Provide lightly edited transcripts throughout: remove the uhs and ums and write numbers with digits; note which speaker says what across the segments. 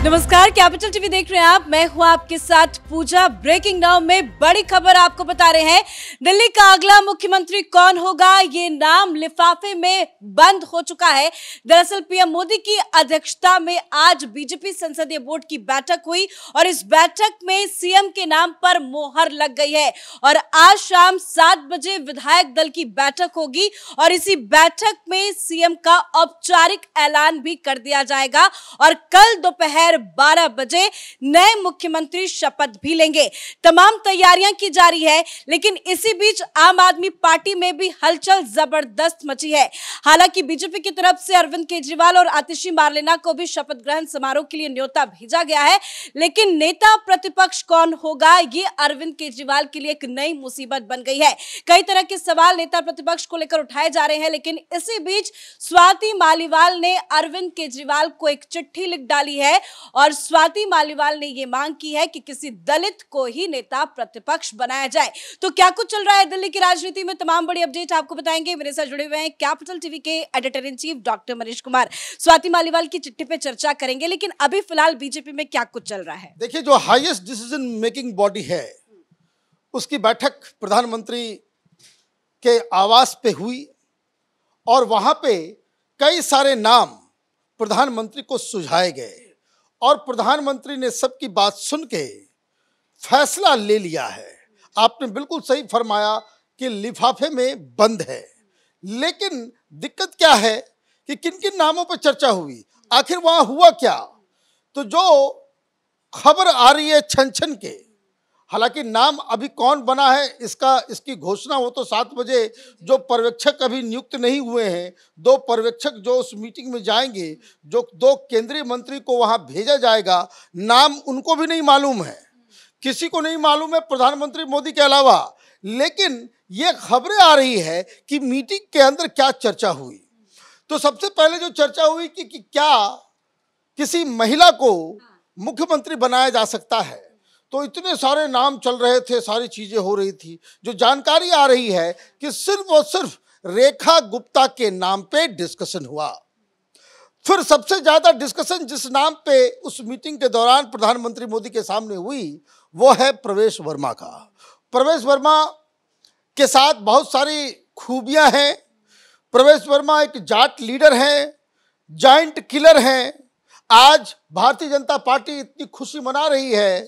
Speaker 1: नमस्कार, capital TV देख रहे हैं आप। मैं हूं आपके साथ पूजा। ब्रेकिंग नाउ में बड़ी खबर आपको बता रहे हैं। दिल्ली का अगला मुख्यमंत्री कौन होगा, ये नाम लिफाफे में बंद हो चुका है। दरअसल पीएम मोदी की अध्यक्षता में आज बीजेपी संसदीय बोर्ड की बैठक हुई और इस बैठक में सीएम के नाम पर मोहर लग गई है और आज शाम 7 बजे विधायक दल की बैठक होगी और इसी बैठक में सीएम का औपचारिक ऐलान भी कर दिया जाएगा और कल दोपहर 12 बजे नए मुख्यमंत्री शपथ भी लेंगे। तमाम तैयारियां की जा रही है, लेकिन इसी बीच आम आदमी पार्टी में भी हलचल जबरदस्त मची है। हालांकि बीजेपी की तरफ से अरविंद केजरीवाल और आतिशी मार्लेना को भी शपथ ग्रहण समारोह के लिए न्योता भेजा गया है, लेकिन नेता प्रतिपक्ष कौन होगा, ये अरविंद केजरीवाल के लिए एक नई मुसीबत बन गई है। कई तरह के सवाल नेता प्रतिपक्ष को लेकर उठाए जा रहे हैं, लेकिन इसी बीच स्वाति मालीवाल ने अरविंद केजरीवाल को एक चिट्ठी लिख डाली है और स्वाति मालीवाल ने यह मांग की है कि किसी दलित को ही नेता प्रतिपक्ष बनाया जाए। तो क्या कुछ चल रहा है दिल्ली की राजनीति में, तमाम बड़ी अपडेट आपको बताएंगे। मेरे साथ जुड़े हुए हैं कैपिटल टीवी के editor in chief doctor Manish Kumar. Swati Maliwal की चिट्ठी पे चर्चा करेंगे, लेकिन अभी फिलहाल बीजेपी में क्या कुछ चल रहा है?
Speaker 2: देखिए, जो हाईएस्ट डिसीजन मेकिंग बॉडी है उसकी बैठक प्रधानमंत्री के आवास पे हुई और वहां पे कई सारे नाम प्रधानमंत्री को सुझाए गए और प्रधानमंत्री ने सबकी बात सुन के फैसला ले लिया है। आपने बिल्कुल सही फरमाया कि लिफाफे में बंद है, लेकिन दिक्कत क्या है कि किन किन नामों पर चर्चा हुई, आखिर वहां हुआ क्या? तो जो खबर आ रही है छन छन के, हालांकि नाम अभी कौन बना है इसकी घोषणा हो तो 7 बजे, जो पर्यवेक्षक अभी नियुक्त नहीं हुए हैं, 2 पर्यवेक्षक जो उस मीटिंग में जाएंगे, जो 2 केंद्रीय मंत्री को वहां भेजा जाएगा, नाम उनको भी नहीं मालूम है, किसी को नहीं मालूम है प्रधानमंत्री मोदी के अलावा। लेकिन ये खबरें आ रही है कि मीटिंग के अंदर क्या चर्चा हुई। तो सबसे पहले जो चर्चा हुई कि क्या किसी महिला को मुख्यमंत्री बनाया जा सकता है। तो इतने सारे नाम चल रहे थे, सारी चीजें हो रही थी। जो जानकारी आ रही है कि सिर्फ और सिर्फ रेखा गुप्ता के नाम पे डिस्कशन हुआ। फिर सबसे ज्यादा डिस्कशन जिस नाम पे उस मीटिंग के दौरान प्रधानमंत्री मोदी के सामने हुई वो है प्रवेश वर्मा का। प्रवेश वर्मा के साथ बहुत सारी खूबियां हैं। प्रवेश वर्मा एक जाट लीडर हैं, जाइंट किलर हैं। आज भारतीय जनता पार्टी इतनी खुशी मना रही है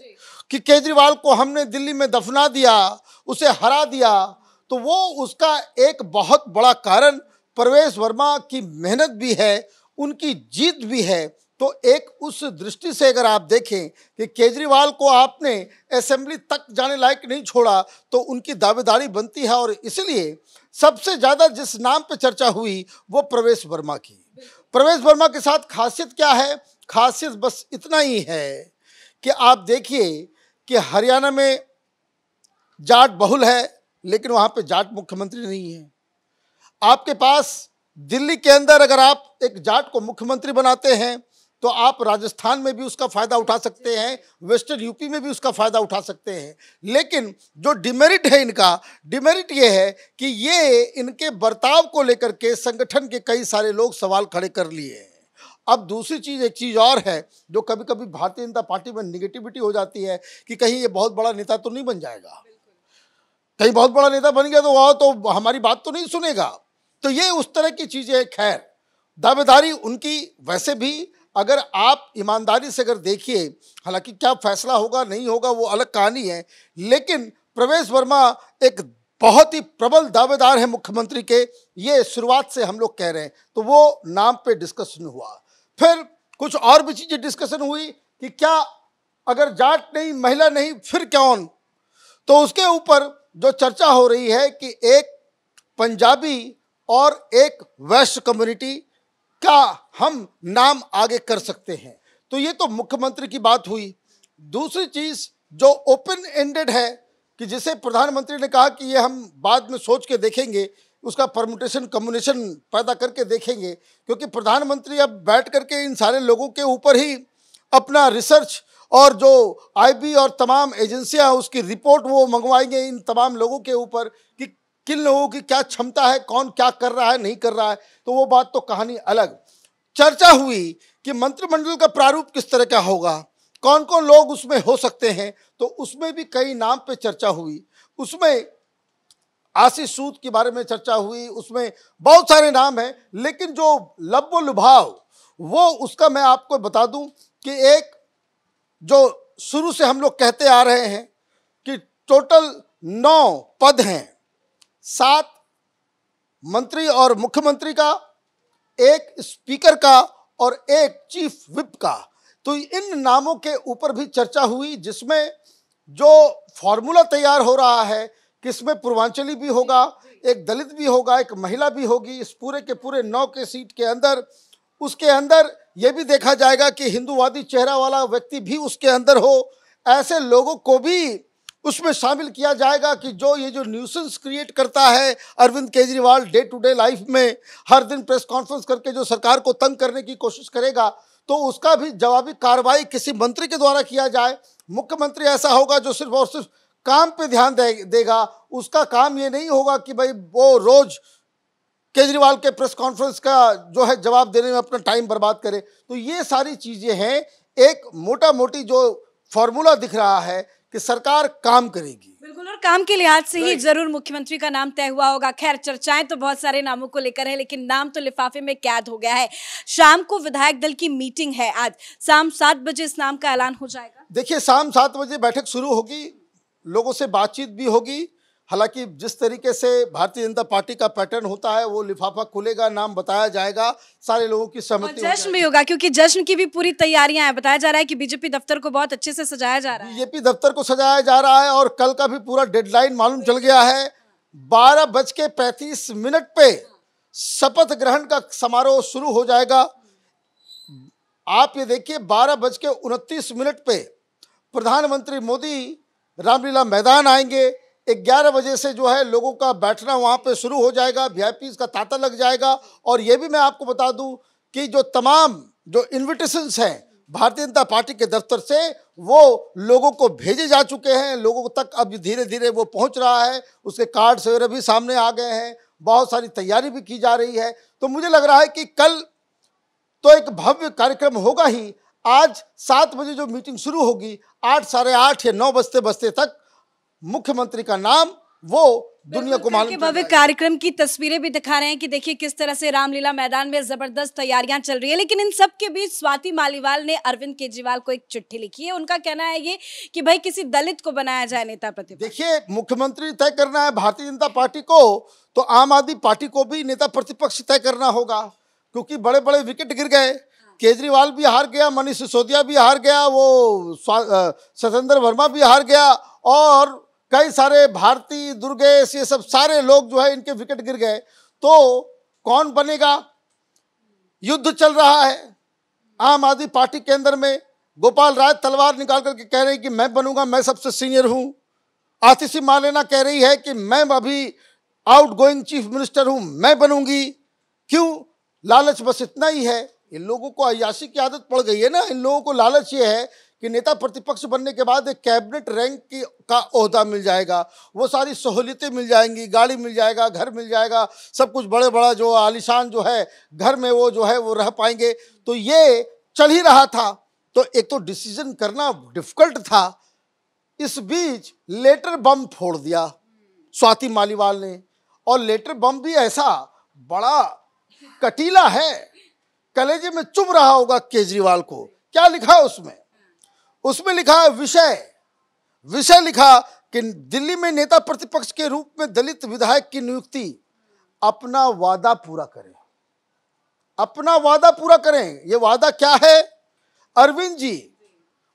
Speaker 2: कि केजरीवाल को हमने दिल्ली में दफना दिया, उसे हरा दिया, तो वो उसका एक बहुत बड़ा कारण प्रवेश वर्मा की मेहनत भी है, उनकी जीत भी है। तो एक उस दृष्टि से अगर आप देखें कि केजरीवाल को आपने असेंबली तक जाने लायक नहीं छोड़ा तो उनकी दावेदारी बनती है। और इसलिए सबसे ज़्यादा जिस नाम पे चर्चा हुई वो प्रवेश वर्मा की। प्रवेश वर्मा के साथ खासियत क्या है? खासियत बस इतना ही है कि आप देखिए कि हरियाणा में जाट बहुल है, लेकिन वहाँ पे जाट मुख्यमंत्री नहीं है। आपके पास दिल्ली के अंदर अगर आप एक जाट को मुख्यमंत्री बनाते हैं तो आप राजस्थान में भी उसका फ़ायदा उठा सकते हैं, वेस्टर्न यूपी में भी उसका फ़ायदा उठा सकते हैं। लेकिन जो डिमेरिट है इनका, डिमेरिट ये है कि ये इनके बर्ताव को लेकर के संगठन के कई सारे लोग सवाल खड़े कर लिए हैं। अब दूसरी चीज़, एक चीज़ और है जो कभी कभी भारतीय जनता पार्टी में निगेटिविटी हो जाती है कि कहीं ये बहुत बड़ा नेता तो नहीं बन जाएगा, कहीं बहुत बड़ा नेता बन गया तो वह तो हमारी बात तो नहीं सुनेगा। तो ये उस तरह की चीज़ें। खैर, दावेदारी उनकी वैसे भी अगर आप ईमानदारी से अगर देखिए, हालांकि क्या फैसला होगा नहीं होगा वो अलग कहानी है, लेकिन प्रवेश वर्मा एक बहुत ही प्रबल दावेदार है मुख्यमंत्री के, ये शुरुआत से हम लोग कह रहे हैं। तो वो नाम पे डिस्कशन हुआ। फिर कुछ और भी चीज़ें डिस्कशन हुई कि क्या अगर जाट नहीं, महिला नहीं, फिर कौन? तो उसके ऊपर जो चर्चा हो रही है कि एक पंजाबी और एक वैश्य कम्युनिटी का हम नाम आगे कर सकते हैं। तो ये तो मुख्यमंत्री की बात हुई। दूसरी चीज़ जो ओपन एंडेड है कि जिसे प्रधानमंत्री ने कहा कि ये हम बाद में सोच के देखेंगे, उसका परमुटेशन कम्युनिकेशन पैदा करके देखेंगे, क्योंकि प्रधानमंत्री अब बैठ करके इन सारे लोगों के ऊपर ही अपना रिसर्च और जो आईबी और तमाम एजेंसियां उसकी रिपोर्ट वो मंगवाएंगे इन तमाम लोगों के ऊपर कि किन लोगों की क्या क्षमता है, कौन क्या कर रहा है नहीं कर रहा है। तो वो बात तो कहानी अलग। चर्चा हुई कि मंत्रिमंडल का प्रारूप किस तरह का होगा, कौन कौन लोग उसमें हो सकते हैं, तो उसमें भी कई नाम पे चर्चा हुई। उसमें आशीष सूद के बारे में चर्चा हुई, उसमें बहुत सारे नाम हैं, लेकिन जो लब्बो लुभाव वो उसका मैं आपको बता दूं कि एक जो शुरू से हम लोग कहते आ रहे हैं कि टोटल 9 पद हैं, 7 मंत्री और मुख्यमंत्री का, 1 स्पीकर का और 1 चीफ विप का। तो इन नामों के ऊपर भी चर्चा हुई, जिसमें जो फॉर्मूला तैयार हो रहा है, किसमें पूर्वांचली भी होगा, एक दलित भी होगा, एक महिला भी होगी, इस पूरे के पूरे 9 के सीट के अंदर। उसके अंदर यह भी देखा जाएगा कि हिंदूवादी चेहरा वाला व्यक्ति भी उसके अंदर हो। ऐसे लोगों को भी उसमें शामिल किया जाएगा कि जो ये जो न्यूसेंस क्रिएट करता है Arvind Kejriwal day to day life में, हर दिन प्रेस कॉन्फ्रेंस करके जो सरकार को तंग करने की कोशिश करेगा, तो उसका भी जवाबी कार्रवाई किसी मंत्री के द्वारा किया जाए। मुख्यमंत्री ऐसा होगा जो सिर्फ और सिर्फ काम पे ध्यान देगा। उसका काम ये नहीं होगा कि भाई वो रोज केजरीवाल के प्रेस कॉन्फ्रेंस का जो है जवाब देने में अपना टाइम बर्बाद करे। तो ये सारी चीजें हैं, एक मोटा मोटी जो फॉर्मूला दिख रहा है कि सरकार काम करेगी।
Speaker 1: बिल्कुल, और काम के लिहाज से ही जरूर मुख्यमंत्री का नाम तय हुआ होगा। खैर, चर्चाएं तो बहुत सारे नामों को लेकर है, लेकिन नाम तो लिफाफे में कैद हो गया है। शाम को विधायक दल की मीटिंग है, आज शाम 7 बजे इस नाम का ऐलान हो जाएगा।
Speaker 2: देखिए, शाम 7 बजे बैठक शुरू होगी, लोगों से बातचीत भी होगी। हालांकि जिस तरीके से भारतीय जनता पार्टी का पैटर्न होता है, वो लिफाफा खुलेगा, नाम बताया जाएगा, सारे लोगों की सहमति,
Speaker 1: जश्न भी होगा, क्योंकि जश्न की भी पूरी तैयारियां हैं। बताया जा रहा है कि बीजेपी दफ्तर को बहुत अच्छे से सजाया जा रहा है।
Speaker 2: बीजेपी दफ्तर को सजाया जा रहा है और कल का भी पूरा डेडलाइन मालूम चल गया है। 12:35 पे शपथ ग्रहण का समारोह शुरू हो जाएगा। आप ये देखिए, 12:29 पे प्रधानमंत्री मोदी रामलीला मैदान आएंगे। 11 बजे से जो है लोगों का बैठना वहाँ पे शुरू हो जाएगा, वीआईपीज़ का तांता लग जाएगा। और ये भी मैं आपको बता दूं कि जो तमाम जो इन्विटेशंस हैं भारतीय जनता पार्टी के दफ्तर से, वो लोगों को भेजे जा चुके हैं, लोगों तक अब धीरे धीरे वो पहुँच रहा है। उसके कार्ड्स वगैरह भी सामने आ गए हैं, बहुत सारी तैयारी भी की जा रही है। तो मुझे लग रहा है कि कल तो एक भव्य कार्यक्रम होगा ही। आज 7 बजे जो मीटिंग शुरू होगी, 8, साढ़े 8 या 9 बजते तक मुख्यमंत्री का नाम वो दुनिया को मालूम।
Speaker 1: भव्य कार्यक्रम की तस्वीरें भी दिखा रहे हैं कि देखिए किस तरह से रामलीला मैदान में जबरदस्त तैयारियां चल रही है। लेकिन इन सब के बीच स्वाति मालीवाल ने अरविंद केजरीवाल को एक चिट्ठी लिखी है। उनका कहना है ये कि भाई किसी दलित को बनाया जाए नेता प्रतिपक्ष।
Speaker 2: देखिए, मुख्यमंत्री तय करना है भारतीय जनता पार्टी को, तो आम आदमी पार्टी को भी नेता प्रतिपक्ष तय करना होगा, क्योंकि बड़े बड़े विकेट गिर गए। केजरीवाल भी हार गया, मनीष सिसोदिया भी हार गया, वो सत्येंद्र वर्मा भी हार गया, और कई सारे भारती, दुर्गेश, ये सब सारे लोग जो है इनके विकेट गिर गए। तो कौन बनेगा? युद्ध चल रहा है आम आदमी पार्टी के अंदर में। गोपाल राय तलवार निकाल करके कह रहे हैं कि मैं बनूंगा, मैं सबसे सीनियर हूं। आतिशी मालेना कह रही है कि मैं अभी आउटगोइंग चीफ मिनिस्टर हूं, मैं बनूंगी। क्यों? लालच बस इतना ही है। इन लोगों को अय्याशी की आदत पड़ गई है ना। इन लोगों को लालच ये है कि नेता प्रतिपक्ष बनने के बाद एक कैबिनेट रैंक का ओहदा मिल जाएगा, वो सारी सहूलियतें मिल जाएंगी, गाड़ी मिल जाएगा, घर मिल जाएगा, सब कुछ बड़े बड़ा जो आलीशान जो है घर में वो जो है वो रह पाएंगे। तो ये चल ही रहा था, तो एक तो डिसीजन करना डिफिकल्ट था। इस बीच लेटर बम फोड़ दिया स्वाति मालीवाल ने, और लेटर बम भी ऐसा बड़ा कटीला है, कलेजे में चुभ रहा होगा केजरीवाल को। क्या लिखा है उसमें? उसमें लिखा है विषय लिखा कि दिल्ली में नेता प्रतिपक्ष के रूप में दलित विधायक की नियुक्ति। अपना वादा पूरा करें, अपना वादा पूरा करें। ये वादा क्या है? अरविंद जी,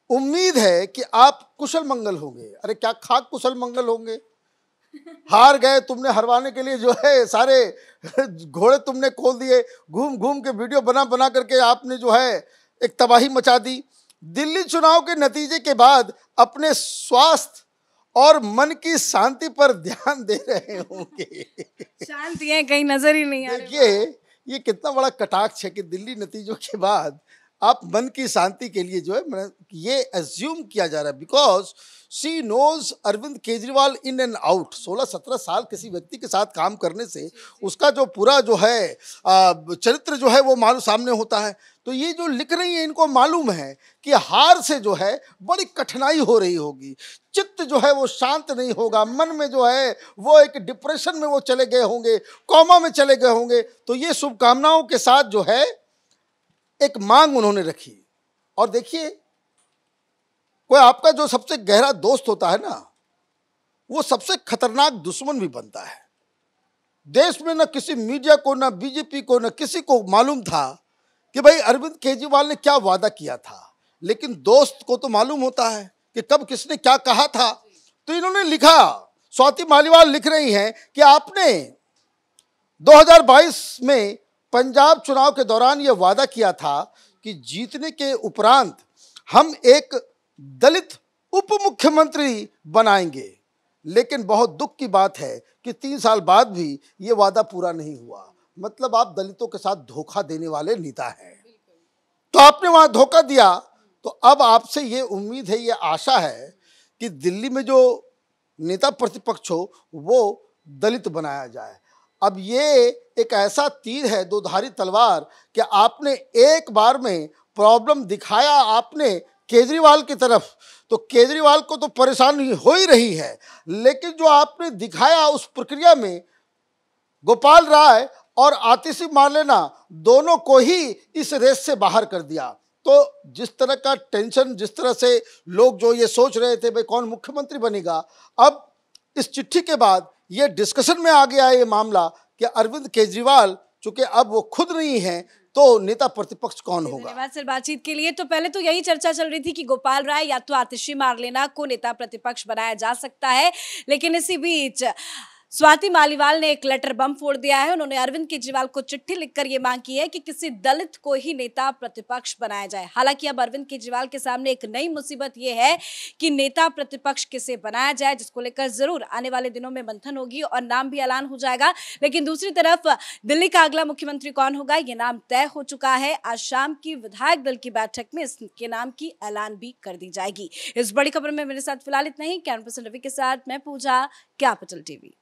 Speaker 2: उम्मीद है कि आप कुशल मंगल होंगे। अरे क्या खाक कुशल मंगल होंगे? हार गए, तुमने हरवाने के लिए जो है सारे घोड़े तुमने खोल दिए, घूम घूम के वीडियो बना बना करके आपने जो है एक तबाही मचा दी। दिल्ली चुनाव के नतीजे के बाद अपने स्वास्थ्य और मन की शांति पर ध्यान दे रहे होंगे।
Speaker 1: शांति है कहीं नजर ही नहीं आ रही।
Speaker 2: देखिए, ये कितना बड़ा कटाक्ष है कि दिल्ली नतीजों के बाद आप मन की शांति के लिए जो है ये एज्यूम किया जा रहा है। Because she knows Arvind Kejriwal in and out. 16-17 साल किसी व्यक्ति के साथ काम करने से उसका जो पूरा जो है चरित्र जो है वो मालूम सामने होता है। तो ये जो लिख रही है इनको मालूम है कि हार से जो है बड़ी कठिनाई हो रही होगी, चित्त जो है वो शांत नहीं होगा, मन में जो है वो एक डिप्रेशन में वो चले गए होंगे, कोमा में चले गए होंगे। तो ये शुभकामनाओं के साथ जो है एक मांग उन्होंने रखी। और देखिए, कोई आपका जो सबसे गहरा दोस्त होता है ना, वो सबसे खतरनाक दुश्मन भी बनता है। देश में न किसी मीडिया को, न बीजेपी को, न किसी को मालूम था कि भाई अरविंद केजरीवाल ने क्या वादा किया था, लेकिन दोस्त को तो मालूम होता है कि कब किसने क्या कहा था। तो इन्होंने लिखा, स्वाति मालीवाल लिख रही हैं कि आपने 2022 में पंजाब चुनाव के दौरान यह वादा किया था कि जीतने के उपरांत हम एक दलित उप मुख्यमंत्री बनाएंगे, लेकिन बहुत दुख की बात है कि 3 साल बाद भी ये वादा पूरा नहीं हुआ। मतलब आप दलितों के साथ धोखा देने वाले नेता हैं। तो आपने वहां धोखा दिया, तो अब आपसे ये उम्मीद है, ये आशा है कि दिल्ली में जो नेता प्रतिपक्ष हो वो दलित बनाया जाए। अब ये एक ऐसा तीर है, दोधारी तलवार, कि आपने एक बार में प्रॉब्लम दिखाया आपने केजरीवाल की तरफ, तो केजरीवाल को तो परेशानी हो ही रही है, लेकिन जो आपने दिखाया उस प्रक्रिया में गोपाल राय और आतिशी मार्लेना दोनों को ही इस रेस से बाहर कर दिया। तो जिस तरह का टेंशन, जिस तरह से लोग जो ये सोच रहे थे भाई कौन मुख्यमंत्री बनेगा, अब इस चिट्ठी के बाद ये डिस्कशन में आ गया ये मामला कि अरविंद केजरीवाल चूंकि अब वो खुद नहीं है तो नेता प्रतिपक्ष कौन होगा।
Speaker 1: धन्यवाद सर बातचीत के लिए। तो पहले तो यही चर्चा चल रही थी कि गोपाल राय या तो आतिशी मार्लेना को नेता प्रतिपक्ष बनाया जा सकता है, लेकिन इसी बीच स्वाति मालीवाल ने एक लेटर बम फोड़ दिया है। उन्होंने अरविंद केजरीवाल को चिट्ठी लिखकर ये मांग की है कि किसी दलित को ही नेता प्रतिपक्ष बनाया जाए। हालांकि अब अरविंद केजरीवाल के सामने एक नई मुसीबत ये है कि नेता प्रतिपक्ष किसे बनाया जाए, जिसको लेकर जरूर आने वाले दिनों में मंथन होगी और नाम भी ऐलान हो जाएगा। लेकिन दूसरी तरफ दिल्ली का अगला मुख्यमंत्री कौन होगा, ये नाम तय हो चुका है। आज शाम की विधायक दल की बैठक में इसके नाम की ऐलान भी कर दी जाएगी। इस बड़ी खबर में मेरे साथ फिलहाल इतना ही। कैमरा पर्सन रवि के साथ मैं पूजा, कैपिटल टीवी।